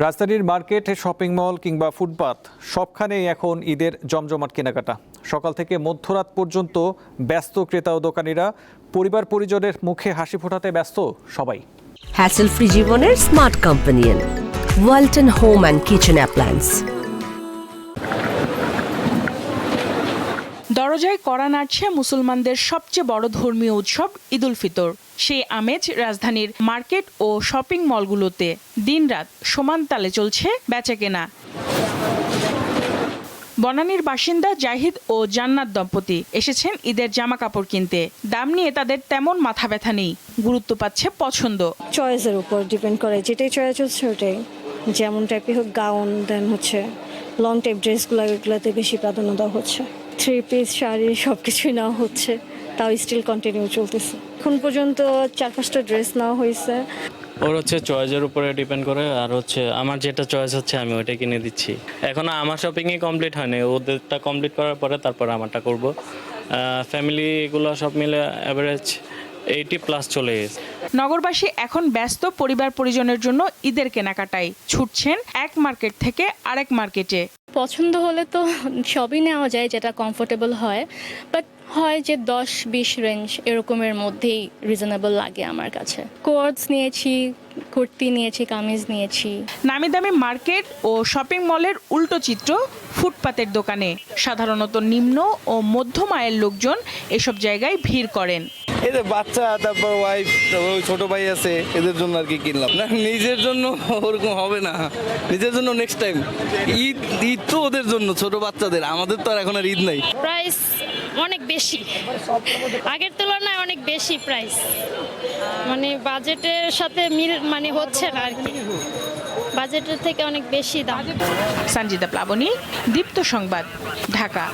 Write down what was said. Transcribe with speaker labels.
Speaker 1: রাজধানীর market, shopping mall কিংবা ফুটপাত সবখানেই এখন ঈদের জমজমাট কেনাকাটা। সকাল থেকে মধ্যরাত পর্যন্ত ব্যস্ত ক্রেতা ও দোকানিরা। পরিবার পরিজনের মুখে হাসি ফোটাতে ব্যস্ত সবাই।
Speaker 2: হ্যাসেল ফ্রি জীবনের smart companion Walton home and kitchen appliance.
Speaker 3: দরজায় কড়া নাড়ছে মুসলমানদের সবচেয়ে বড় ধর্মীয় উৎসব ঈদ উল ফিতর। সেই আমেজ রাজধানীর মার্কেট ও শপিং মলগুলোতে দিনরাত সমান তালে চলছে বেচাকেনা। বনানীর বাসিন্দা জাহিদ ও জান্নাত দম্পতি এসেছেন ঈদের জামা কাপড় কিনতে। দাম নিয়ে তাদের তেমন মাথা ব্যথা নেই, গুরুত্ব পাচ্ছে পছন্দ।
Speaker 4: চয়েসের উপর ডিপেন্ড করে, যেটাই চয়েস হচ্ছে ওটাই, যেমন টাইপই হোক, গাউন দেন হচ্ছে লং টাইপ ড্রেসগুলো, এগুলোতে বেশি প্রাধান্য দেওয়া হচ্ছে। 3 পিস শাড়ি সব কিছুই নেওয়া হচ্ছে, তাও স্টিল কন্টিনিউ চলতেছে। এখন পর্যন্ত 4-5টা ড্রেস নেওয়া হয়েছে।
Speaker 5: ওর হচ্ছে চয়েসের উপরে ডিপেন্ড করে, আর হচ্ছে আমার যেটা চয়েস হচ্ছে আমি ওইটা কিনে দিচ্ছি। এখনো আমার শপিংই কমপ্লিট হয়নি, ওদেরটা কমপ্লিট করার পরে তারপর আমারটা করব। ফ্যামিলি এগুলো সব মিলে অ্যাভারেজ 80+ চলে গেছে।
Speaker 3: নগরবাসী এখন ব্যস্ত পরিবার পরিজনের জন্য ঈদের কেনাকাটায় ছুটছেন এক মার্কেট থেকে আরেক মার্কেটে।
Speaker 6: পছন্দ হলে তো সবই নেওয়া যায়, যেটা কমফোর্টেবল হয়, বাট হয় যে 10-20 রেঞ্জ এরকমের মধ্যেই রিজনেবল লাগে আমার কাছে। কোটস নিয়েছি, কুর্তি নিয়েছি, কামিজ নিয়েছি।
Speaker 3: নামি দামি মার্কেট ও শপিং মলের উল্টো চিত্র ফুটপাতের দোকানে। সাধারণত নিম্ন ও মধ্যম আয়ের লোকজন এসব জায়গায় ভিড় করেন।
Speaker 7: এই যে বাচ্চা, তারপর ওয়াইফ, তারপর ওই ছোট ভাই আছে, এদের জন্য আর কি কিনলাম। না, নিজের জন্য ওরকম হবে না, নিজের জন্য নেক্সট টাইম। ঈদ ঈদ তো ওদের জন্য, ছোট বাচ্চাদের, আমাদের তো আর এখন আর ঈদ নাই।
Speaker 8: প্রাইস অনেক বেশি, আগের তুলনায় অনেক বেশি প্রাইস, মানে বাজেটের সাথে মিল হচ্ছে না আর কি, বাজেটের থেকে অনেক বেশি দাম।
Speaker 3: সঞ্জিদা প্লাবনী, দীপ্ত সংবাদ, ঢাকা।